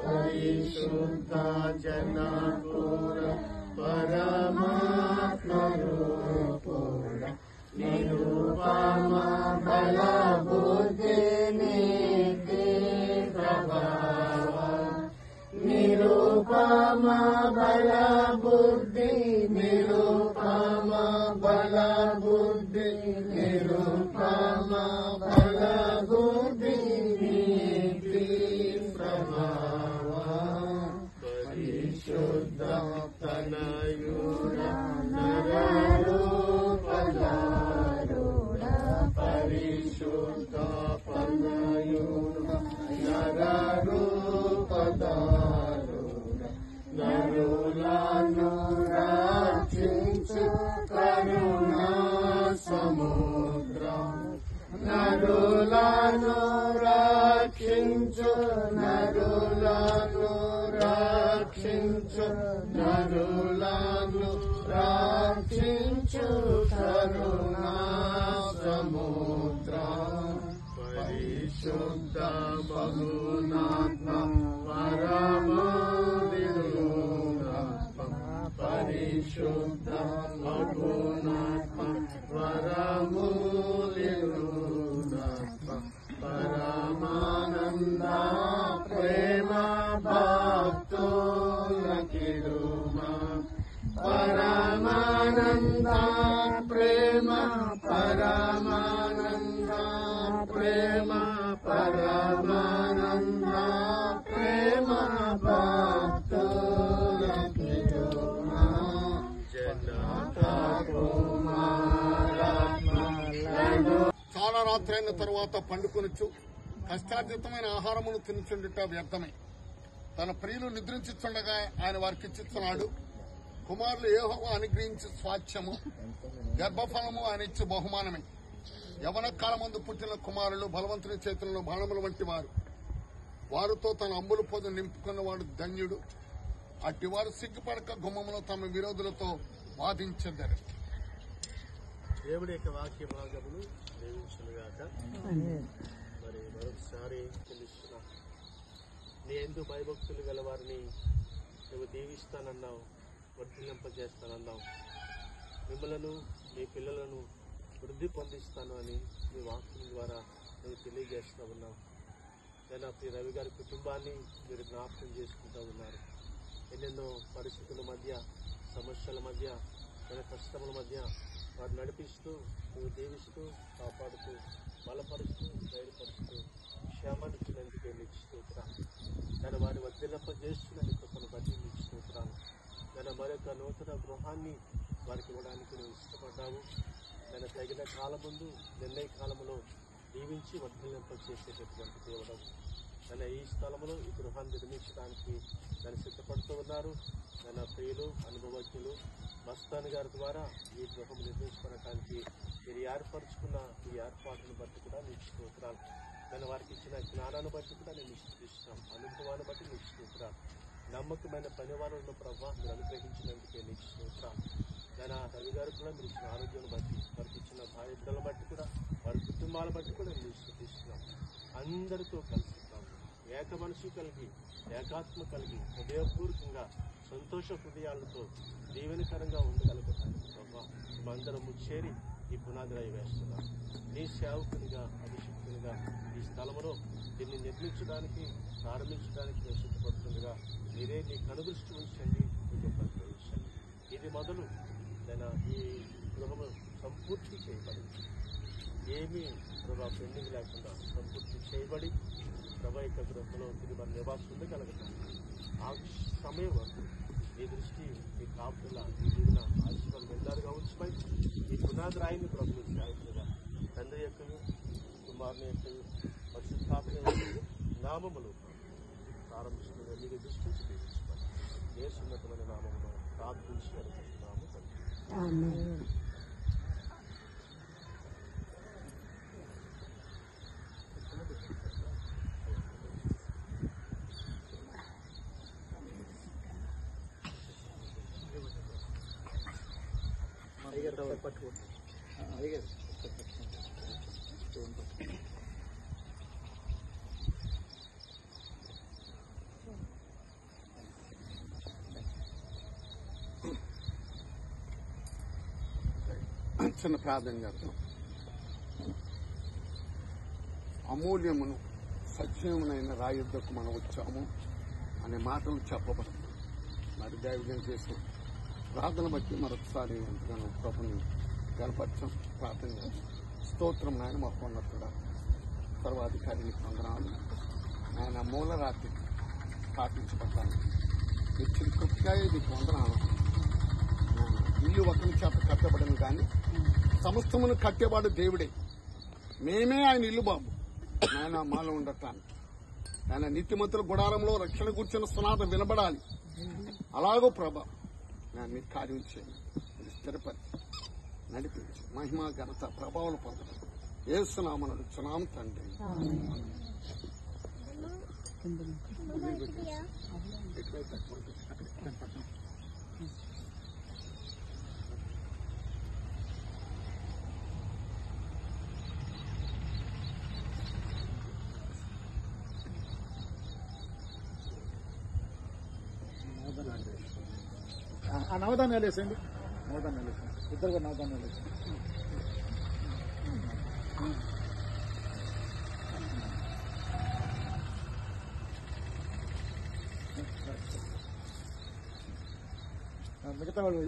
పరిశుద్ధ జనపుర పరమాత్మరూపుర నిరూపమ బల బుద్ధి నీతి ప్రభావ నిరూపమ బల బుద్ధి నిరూపమ బల బుద్ధి నిరూపమ బల బుద్ధి నీతి ప్రభావ పరిశుద్ధ తనయుడ నరరూపధారుడ పరిశుద్ధ తనయుడ నరరూపధారుడ నరులను రక్షించు కరుణా సముద్రం నరులను రక్షించు నరులను రక్షించు నరులను రక్షించు కరుణా సముద్రం పరిశుద్ధ బహునాత్మ పరమోదిరూప పరిశుద్ధ బహునాత్మ పరమోదిరూప పరమానంద ప్రేమ భక్తులకిరుమ పరమానంద ప్రేమ పరమానంద ప్రేమ పరమానంద ప్రేమ భక్తులకిరుమ జనత కుమారాత్మ చాలా రాత్రైన తరువాత పండుకొనొచ్చు కష్టార్జితమైన ఆహారమును తినుచుండుట వ్యర్థమే తన ప్రియులు నిద్రించుచుండగా ఆయన వారికి ఇచ్చిస్తున్నాడు కుమారులు యెహోవా అనుగ్రహించే స్వాస్థ్యము గర్భఫలము ఆయన ఇచ్చే బహుమానమే యవన కాలమందు పుట్టిన కుమారులు బలవంతుని చేతుల్లో బాణముల వంటి వారు వారితో తన అంబుల పొద నింపుకున్నవాడు ధన్యుడు అట్టివారు సిగ్గుపడక గుమ్మములో తమ విరోధులతో వాదించెదరు. దేవుడి యొక్క వాక్య భాగమును దీవించునుగాక. మరి మరొకసారి తెలుస్తున్నా నీ ఎందు భయభక్తులు గల వారిని నువ్వు దీవిస్తానన్నావు, వర్ధిల్లింపజేస్తానన్నావు, మిమ్మలను మీ పిల్లలను వృద్ధి పొందిస్తాను అని మీ వాక్యం ద్వారా నువ్వు తెలియజేస్తూ ఉన్నావు. నేను ప్రియ రవి గారి కుటుంబాన్ని మీరు జ్ఞాపకం చేసుకుంటూ ఉన్నారు. ఎన్నెన్నో పరిస్థితుల మధ్య, సమస్యల మధ్య, మన కష్టముల మధ్య వారు నడిపిస్తూ నువ్వు దీవిస్తూ కాపాడుతూ బలపరుస్తూ ధైర్యపరుస్తూ క్షేమాన్నిచ్చినందుకే నీకు స్తోత్రాలు. నేను వారిని వర్ధిల్లింపజేస్తున్న నీ కృపను బట్టి నీకు స్తోత్రాలు. నేను మరొక నూతన గృహాన్ని వారికి ఇవ్వడానికి నువ్వు ఇష్టపడ్డావు. నేను తగిన కాలం ముందు నిర్ణయ కాలంలో దీవించి వర్ధిల్లింపజేసేటటువంటి దేవుడు. నన్ను ఈ స్థలంలో ఈ గృహాన్ని నిర్మించడానికి నన్ను సిద్ధపడుతూ ఉన్నారు. ನನ್ನ ప్రియులు అనుభవజ్ఞులు మస్తాన్ గారి ద్వారా ఈ గృహం నిర్మించుకోవడానికి మీరు ఏర్పరచుకున్న ఈ ఏర్పాటును బట్టి కూడా నీకు స్తోత్రాలు. నేను వారికి ఇచ్చిన జ్ఞానాన్ని బట్టి కూడా నేను ఇష్టం అనుభవాన్ని బట్టి నీకు స్తోత్రాలు. నమ్మకమైన పని వాళ్ళను ప్రభావ మీరు అనుగ్రహించినందుకే నీకు స్తోత్రాలు. నేను రవి గారు కూడా మీరు ఇచ్చిన ఆరోగ్యాన్ని బట్టి, వారికి ఇచ్చిన భార్య బిడ్డలను బట్టి కూడా, వారి కుటుంబాల బట్టి కూడా నేను స్థుతిస్తున్నాం. అందరితో కలుసుకుంటాం, ఏక మనసు కలిగి ఏకాత్మ కలిగి హృదయపూర్వకంగా సంతోష హృదయాలతో దీవెనకరంగా ఉండగలుగుతాను ప్రభావ. మేమందరము చేరి ఈ పునాది రాయి వేస్తున్నాం. నీ సేవకునిగా అభిషిక్తునిగా ఈ స్థలంలో దీన్ని నిర్మించడానికి ప్రారంభించడానికి నేను సిద్ధపడుతుండగా మీరే నీ కనుదృష్టి ఉంచండి, మీకు ప్రతిష్ఠించండి. ఇది మొదలు నేను ఈ గృహము సంపూర్తి చేయబడింది. ఏమీ ప్రభావ పెండింగ్ లేకుండా సంపూర్తి చేయబడి ప్రభా యొక్క గృహంలో తిరిగి మన నివాసం ఉండగలుగుతాం. ఆ సమయం వరకు మీ దృష్టి, మీ కాపుల, మీ జీవన ఆశీర్వాదం మెండారుగా ఉంచిపోయి ఈ పునాది రాయిని ప్రభుత్వ సేవకులుగా తండ్రి యొక్క కుమారుని యొక్క పరిశుద్ధాత్మ నామములు ప్రారంభిస్తున్న మీరు దృష్టించి తీర్చుకోండి. ఏ సున్నతమైన నామమును ప్రార్థించి అనుకుంటున్నాము తండ్రి. పట్టుకోండి. చిన్న ప్రార్థన చేద్దాం. అమూల్యమును సత్యమునైన రాయుద్ధకు మనం వచ్చాము అనే మాటలు చెప్పబడుతుంది. మరి దైవజనం చేసిన ప్రార్థన బట్టి మరొకసారి ఎంతగానో ప్రభుని కనపరచం, ప్రార్థన చేస్తాం. స్తోత్రం నాయన మహోన్నతుడా, సర్వాధికారిని వందనాలు. ఆయన మూల రాత్రి స్థాపించబడ్డానికి ఇచ్చిన కృపగా నీకు వందనాలు. ఇల్లు ఒకరి చేత కట్టబడను కానీ సమస్తమును కట్టేవాడు దేవుడే. మేమే ఆయన ఇల్లు బాబు. ఆయన మాలో ఉండటానికి ఆయన నీతిమంతుల గుడారంలో రక్షణ కూర్చున్న సునాదం వినబడాలి. అలాగో ప్రభా నేను మీకు కార్యం చేయండి, మీరు స్థిరపరిచి నడిపించి మహిమ ఘనత ప్రభావం పొందడం యేసునామమున అడుగుచున్నాం తండ్రి. ఆ నవధాన్యాలు వేసేయండి, నవధాన్యాలు వేసేయండి, ఇద్దరుగా నవధాన్యాలు వేసేయండి. మిగతా వాళ్ళు